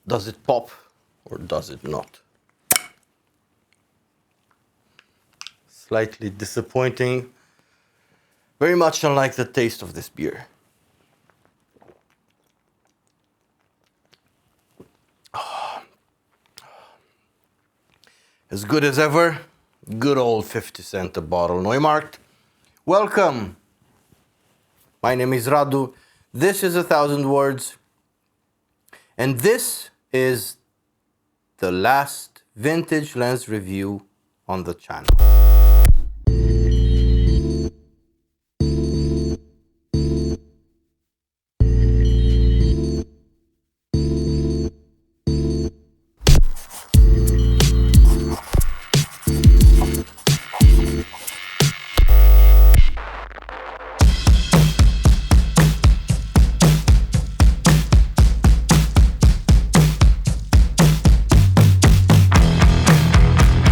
Does it pop or does it not? Slightly disappointing. Very much unlike the taste of this beer. As good as ever, good old 50 cent a bottle Neumarkt. Welcome! My name is Radu, this is 1,000 Words, and this is the last vintage lens review on the channel.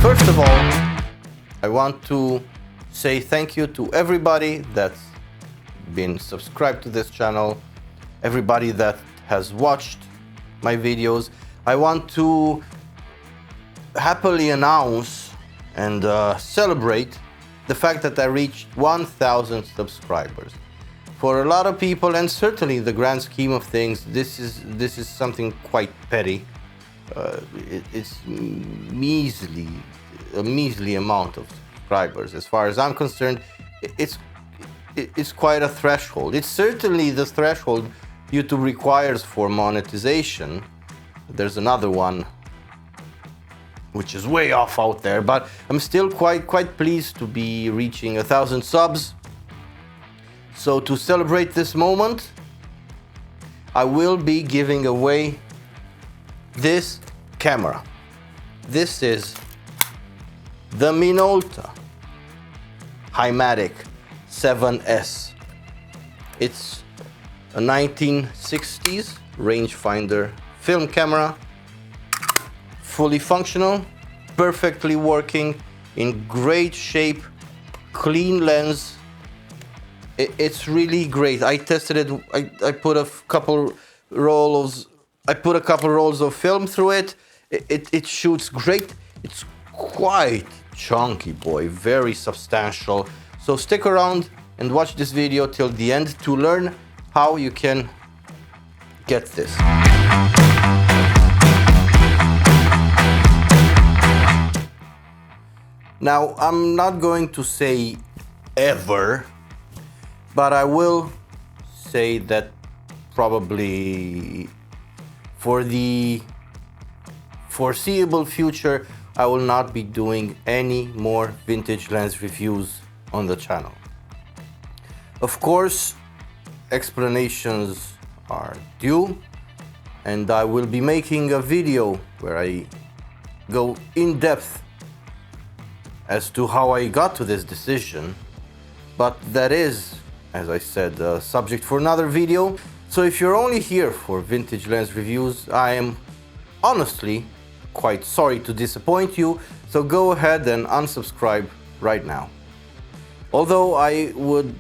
First of all, I want to say thank you to everybody that's been subscribed to this channel, everybody that has watched my videos. I want to happily announce and celebrate the fact that I reached 1,000 subscribers. For a lot of people, and certainly in the grand scheme of things, this is something quite petty. It's a measly amount of subscribers. As far as I'm concerned, it's quite a threshold. It's certainly the threshold YouTube requires for monetization. There's another one which is way off out there, but I'm still quite pleased to be reaching 1,000 subs. So to celebrate this moment, I will be giving away this camera. This is the Minolta Himatic 7S. It's a 1960s rangefinder film camera, fully functional, perfectly working, in great shape, clean lens. It's really great. I tested it. I put a couple rolls of film through it. It shoots great. It's quite chunky, boy, very substantial. So stick around and watch this video till the end to learn how you can get this. Now, I'm not going to say ever, but I will say that probably for the foreseeable future, I will not be doing any more vintage lens reviews on the channel. Of course, explanations are due, and I will be making a video where I go in depth as to how I got to this decision, but that is, as I said, a subject for another video. So if you're only here for vintage lens reviews, I am honestly quite sorry to disappoint you, so go ahead and unsubscribe right now. Although I would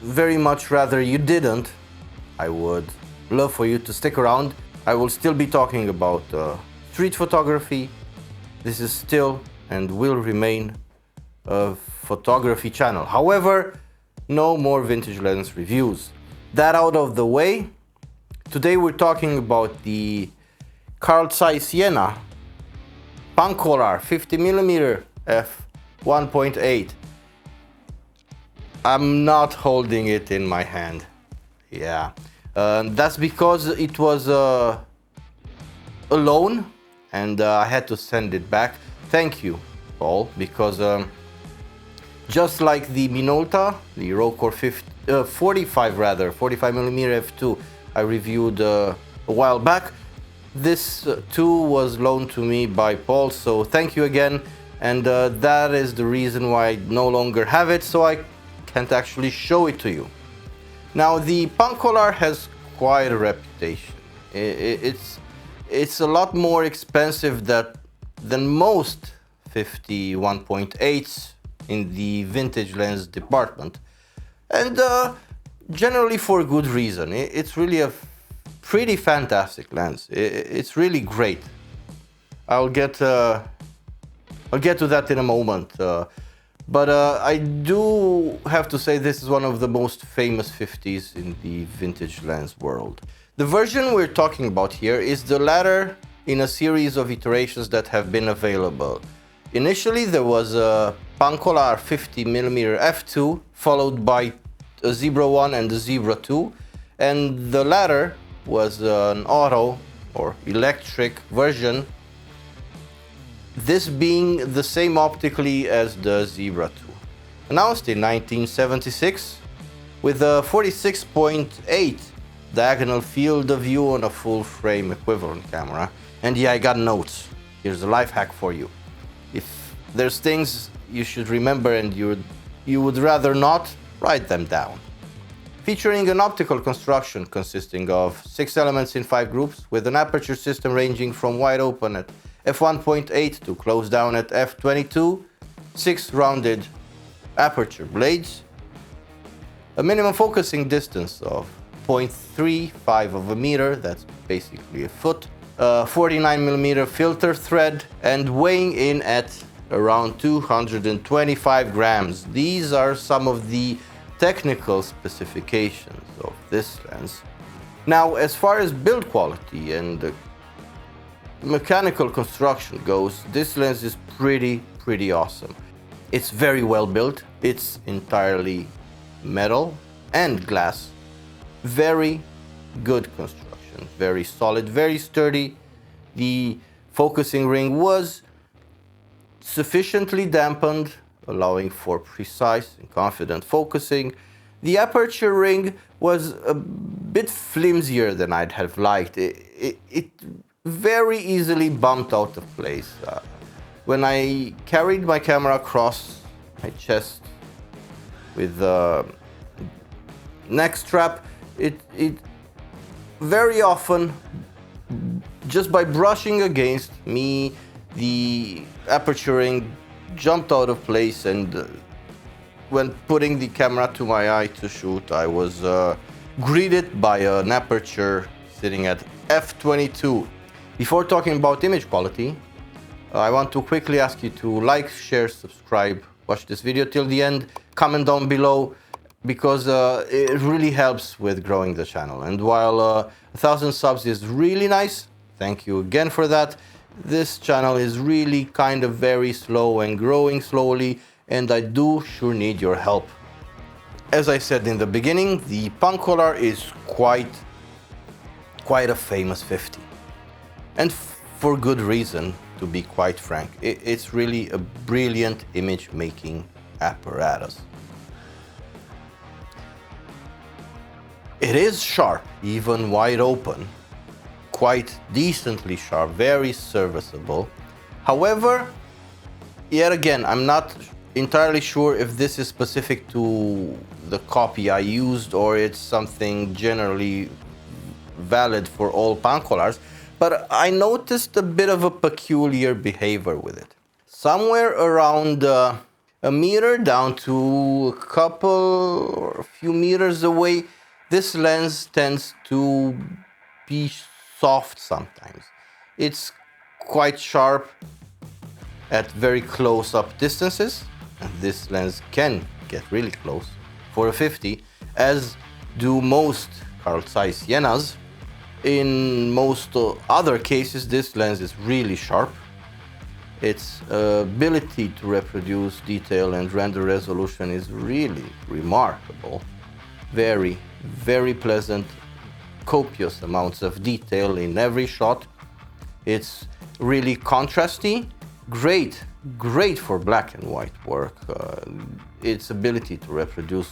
very much rather you didn't, I would love for you to stick around. I will still be talking about street photography. This is still and will remain a photography channel. However, no more vintage lens reviews. That out of the way, today we're talking about the Carl Zeiss Jena Pancolar 50mm f1.8. I'm not holding it in my hand. Yeah, that's because it was a loan and I had to send it back. Thank you, Paul, because just like the Minolta, the RawCore 45mm f2 I reviewed a while back, this too was loaned to me by Paul, so thank you again. And that is the reason why I no longer have it, so I can't actually show it to you. Now, the Pancolar has quite a reputation. It's a lot more expensive than most 51.8s in the vintage lens department, and generally for good reason. It's really a pretty fantastic lens. It's really great. I'll get to that in a moment. But I do have to say this is one of the most famous 50s in the vintage lens world. The version we're talking about here is the latter in a series of iterations that have been available. Initially there was a Pancolar 50mm f2, followed by a Zebra 1 and the Zebra 2, and the latter was an auto or electric version, this being the same optically as the Zebra 2. Announced in 1976 with a 46.8 diagonal field of view on a full frame equivalent camera. And yeah, I got notes. Here's a life hack for you. If there's things you should remember and you would rather not, write them down. Featuring an optical construction consisting of 6 elements in 5 groups, with an aperture system ranging from wide open at f1.8 to close down at f22, 6 rounded aperture blades, a minimum focusing distance of 0.35 of a meter, that's basically a foot, a 49mm filter thread, and weighing in at around 225 grams. These are some of the technical specifications of this lens. Now, as far as build quality and mechanical construction goes, this lens is pretty awesome. It's very well built. It's entirely metal and glass. Very good construction, very solid, very sturdy. The focusing ring was sufficiently dampened, allowing for precise and confident focusing. The aperture ring was a bit flimsier than I'd have liked. It very easily bumped out of place. When I carried my camera across my chest with the neck strap, it very often, just by brushing against me, the aperture ring jumped out of place, and when putting the camera to my eye to shoot, I was greeted by an aperture sitting at f22. Before talking about image quality, I want to quickly ask you to like, share, subscribe, watch this video till the end, comment down below, because it really helps with growing the channel. And while 1,000 subs is really nice, thank you again for that, this channel is really kind of very slow and growing slowly, and I do sure need your help. As I said in the beginning, the Pancolar is quite a famous 50. And for good reason, to be quite frank. It's really a brilliant image-making apparatus. It is sharp, even wide open, quite decently sharp, very serviceable. However, yet again, I'm not entirely sure if this is specific to the copy I used or it's something generally valid for all Pancolars, but I noticed a bit of a peculiar behavior with it. Somewhere around a meter down to a couple or a few meters away, this lens tends to be soft sometimes. It's quite sharp at very close-up distances, and this lens can get really close for a 50, as do most Carl Zeiss Jenas. In most other cases, this lens is really sharp. Its ability to reproduce detail and render resolution is really remarkable. Very, very pleasant, copious amounts of detail in every shot. It's really contrasty, great for black and white work. Its ability to reproduce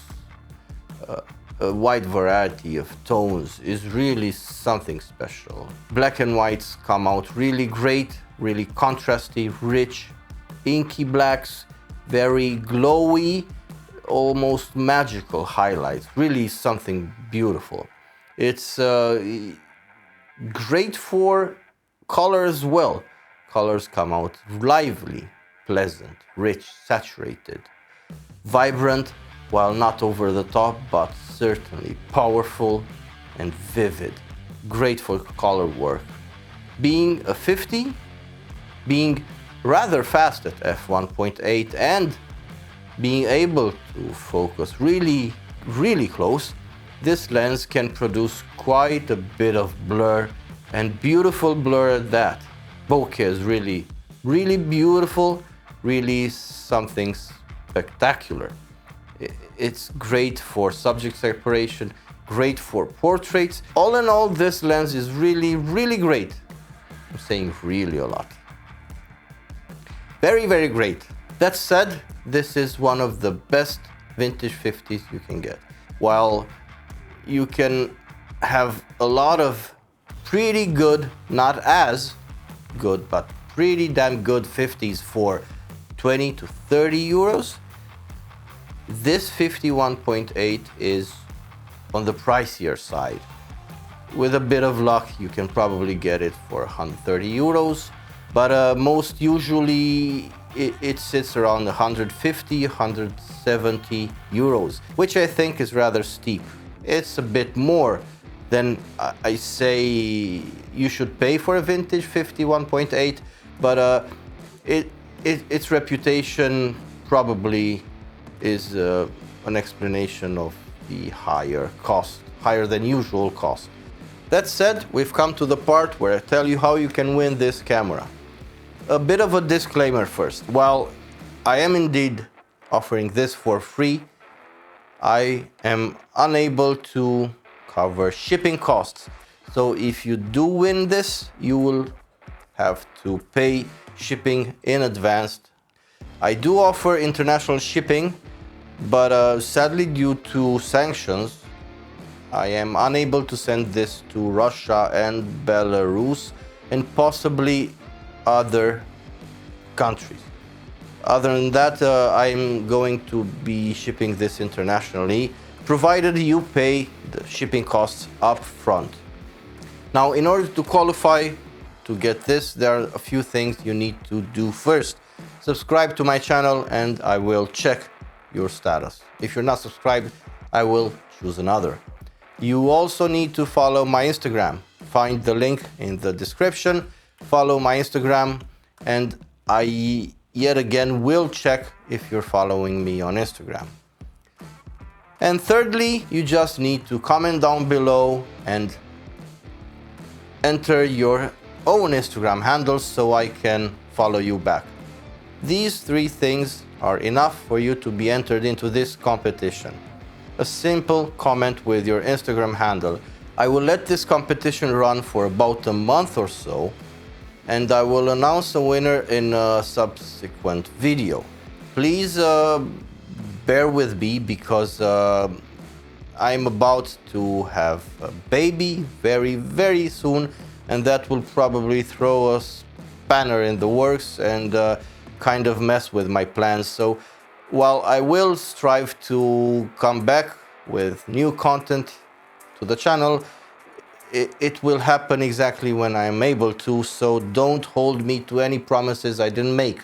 a wide variety of tones is really something special. Black and whites come out really great, really contrasty, rich, inky blacks, very glowy, almost magical highlights, really something beautiful. It's great for color as well. Colors come out lively, pleasant, rich, saturated, vibrant, while not over the top, but certainly powerful and vivid. great for color work. Being a 50, being rather fast at f1.8 and being able to focus really, really close, this lens can produce quite a bit of blur, and beautiful blur at that. Bokeh is really, really beautiful, really something spectacular. It's great for subject separation, great for portraits. All in all, this lens is really, really great. I'm saying really a lot. Very, very great. That said, this is one of the best vintage 50s you can get. While you can have a lot of pretty good, not as good, but pretty damn good 50s for 20 to 30 euros, this 51.8 is on the pricier side. With a bit of luck, you can probably get it for 130 euros, but most usually it sits around 150, 170 euros, which I think is rather steep. It's a bit more than I say you should pay for a vintage 51.8, but its reputation probably is an explanation of the higher cost, higher than usual cost. That said, we've come to the part where I tell you how you can win this camera. A bit of a disclaimer first. While I am indeed offering this for free, I am unable to cover shipping costs. So if you do win this, you will have to pay shipping in advance. I do offer international shipping, but sadly, due to sanctions, I am unable to send this to Russia and Belarus and possibly other countries. Other than that, I'm going to be shipping this internationally, provided you pay the shipping costs up front. Now, in order to qualify to get this, there are a few things you need to do first. Subscribe to my channel and I will check your status. If you're not subscribed, I will choose another. You also need to follow my Instagram. Find the link in the description. Follow my Instagram, and I yet again will check if you're following me on Instagram. And thirdly, you just need to comment down below and enter your own Instagram handles so I can follow you back. These three things are enough for you to be entered into this competition. A simple comment with your Instagram handle. I will let this competition run for about a month or so, and I will announce a winner in a subsequent video. Please bear with me because I'm about to have a baby very, very soon, and that will probably throw a spanner in the works and kind of mess with my plans. So while I will strive to come back with new content to the channel, it will happen exactly when I am able to, so don't hold me to any promises I didn't make.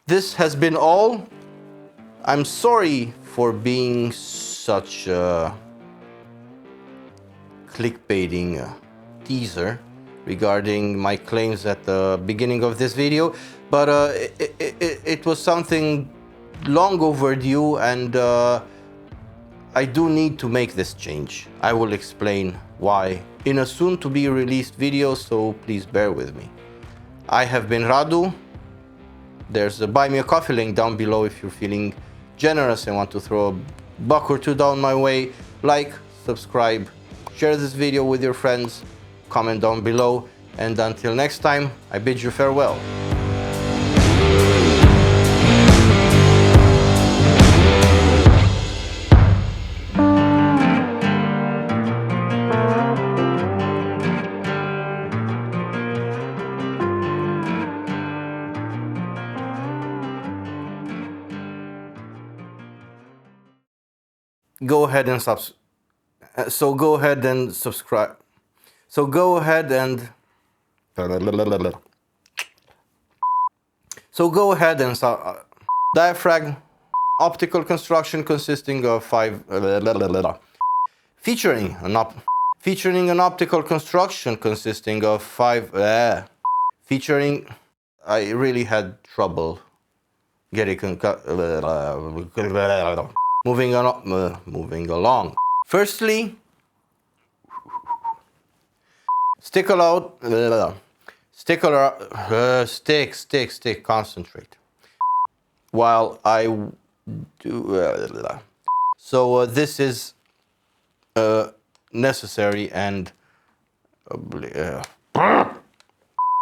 This has been all. I'm sorry for being such a clickbaiting teaser regarding my claims at the beginning of this video, but it was something long overdue, and I do need to make this change. I will explain why in a soon to be released video, so please bear with me. I have been Radu. There's a buy me a coffee link down below if you're feeling generous and want to throw a buck or two down my way. Like, subscribe, share this video with your friends, comment down below, and until next time, I bid you farewell. Go ahead and subscribe. So go ahead and diaphragm optical construction consisting of featuring an featuring an optical construction consisting of I really had trouble getting moving along. Firstly, concentrate. While I do, so this is necessary and